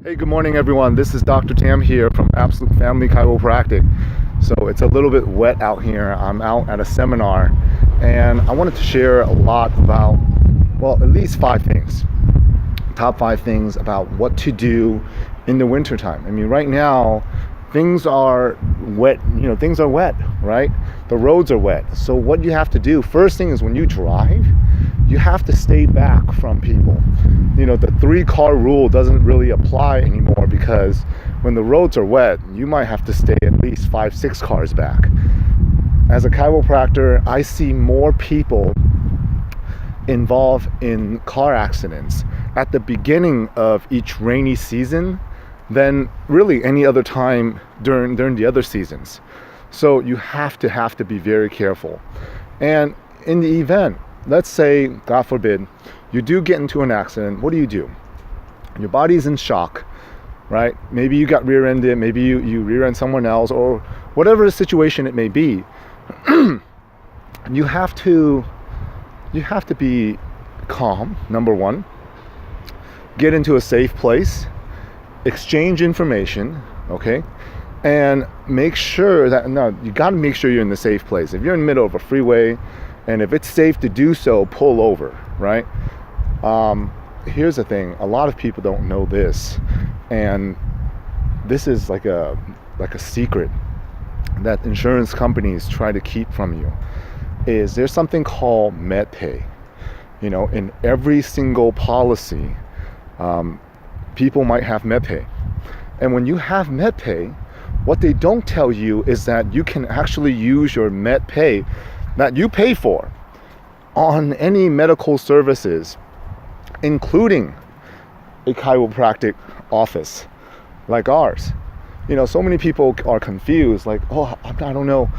Hey, good morning everyone. This is Dr. Tam here from Absolute Family Chiropractic. So it's a little bit wet out here. I'm out at a seminar and I wanted to share a lot about, well, at least 5 things. Top 5 things about what to do in the wintertime. I mean, right now things are wet, things are wet, right? The roads are wet. So what you have to do, first thing is when you drive, you have to stay back from people. The 3-car rule doesn't really apply anymore because when the roads are wet, you might have to stay at least 5-6 cars back. As a chiropractor, I see more people involved in car accidents at the beginning of each rainy season than really any other time during the other seasons. So you have to be very careful. And in the event, let's say, God forbid, you do get into an accident, what do? Your body's in shock, right? Maybe you got rear-ended, maybe you rear-end someone else, or whatever the situation it may be. You have to be calm, number one. Get into a safe place, exchange information, okay? And make sure that, you gotta make sure you're in the safe place. If you're in the middle of a freeway, and if it's safe to do so, pull over, right? Here's the thing, a lot of people don't know this, and this is like a secret that insurance companies try to keep from you, is there's something called MedPay. In every single policy, people might have MedPay. And when you have MedPay, what they don't tell you is that you can actually use your MedPay that you pay for on any medical services, including a chiropractic office like ours. So many people are confused, like, oh, I don't know,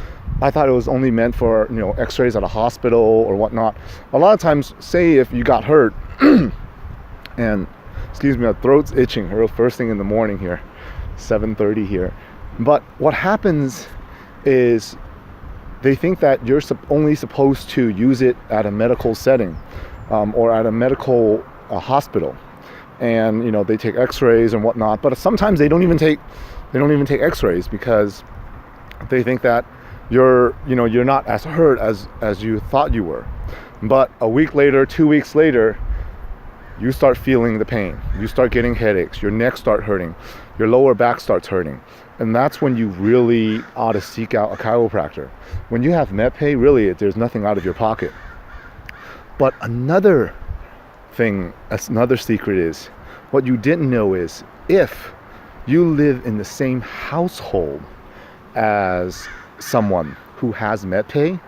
I thought it was only meant for x-rays at a hospital or whatnot. A lot of times, say if you got hurt and excuse me, my throat's itching real first thing in the morning here, 7:30 here. But what happens is they think that you're only supposed to use it at a medical setting, or at a medical hospital, and they take x-rays and whatnot. But sometimes they don't even take x-rays because they think that you're not as hurt as you thought you were. But a week later, 2 weeks later, you start feeling the pain. You start getting headaches. Your neck starts hurting. Your lower back starts hurting. And that's when you really ought to seek out a chiropractor. When you have MedPay, really, there's nothing out of your pocket. But another thing, another secret is, what you didn't know is, if you live in the same household as someone who has MedPay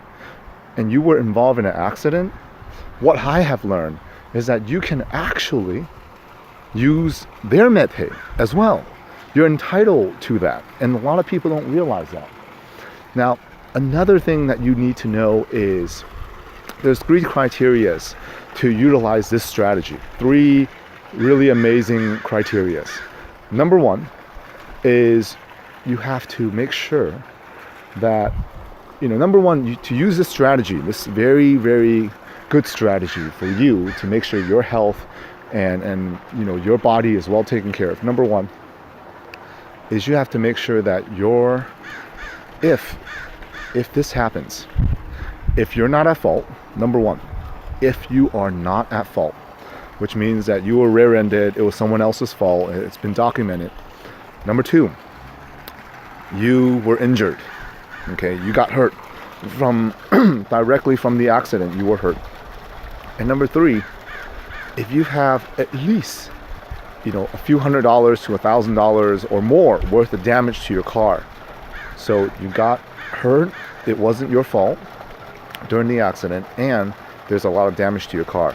and you were involved in an accident, what I have learned is that you can actually use their MedPay as well. You're entitled to that, and a lot of people don't realize that. Now, another thing that you need to know is there's 3 criteria to utilize this strategy. 3 really amazing criteria. Number 1 is you have to make sure that, number 1, to use this strategy, this very, very good strategy for you to make sure your health and your body is well taken care of. Number 1 is you have to make sure that if this happens, if you're not at fault, number 1, if you are not at fault, which means that you were rear-ended, it was someone else's fault, it's been documented. Number 2, you were injured, okay, you got hurt from directly from the accident, you were hurt. And number 3, if you have at least a few $100s to $1,000 or more worth of damage to your car. So you got hurt, it wasn't your fault during the accident, and there's a lot of damage to your car.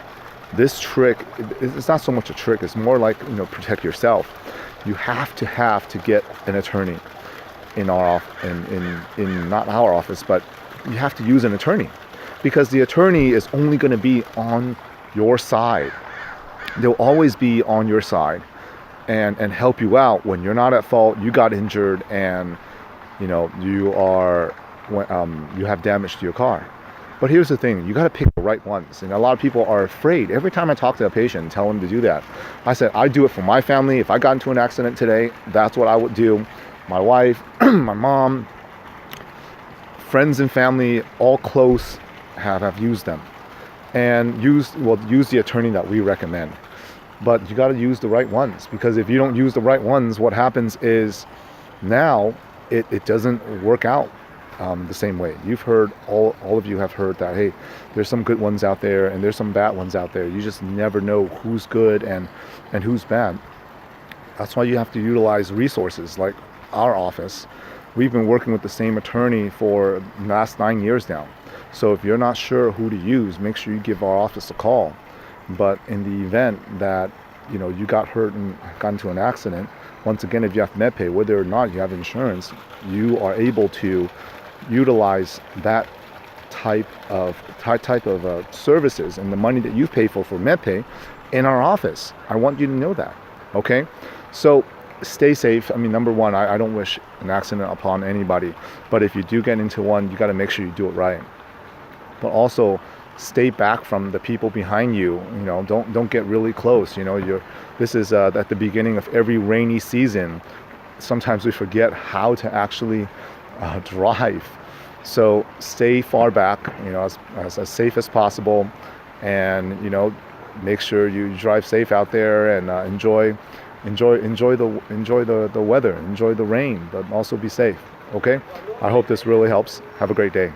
This trick, it's not so much a trick, it's more like, protect yourself. You have to get an attorney in our in not our office, but you have to use an attorney, because the attorney is only going to be on your side. They'll always be on your side and help you out when you're not at fault, you got injured, and you have damage to your car. But here's the thing, you got to pick the right ones. And a lot of people are afraid. Every time I talk to a patient and tell them to do that, I said, I do it for my family. If I got into an accident today, that's what I would do. My wife, my mom, friends and family, all close, have used them. And use the attorney that we recommend. But you got to use the right ones, because if you don't use the right ones, what happens is now it doesn't work out the same way. You've heard, all of you have heard that, hey, there's some good ones out there and there's some bad ones out there. You just never know who's good and who's bad. That's why you have to utilize resources like our office. We've been working with the same attorney for the last 9 years now. So if you're not sure who to use, make sure you give our office a call. But in the event that you got hurt and got into an accident, once again, if you have MedPay, whether or not you have insurance, you are able to utilize that type of services and the money that you pay for MedPay in our office. I want you to know that. Okay, so stay safe. I mean, number one, I don't wish an accident upon anybody, but if you do get into one, you got to make sure you do it right. But also stay back from the people behind you. Don't get really close. This is at the beginning of every rainy season. Sometimes we forget how to actually drive. So stay far back, as safe as possible, and make sure you drive safe out there and enjoy the weather, enjoy the rain, but also be safe. Okay, I hope this really helps. Have a great day.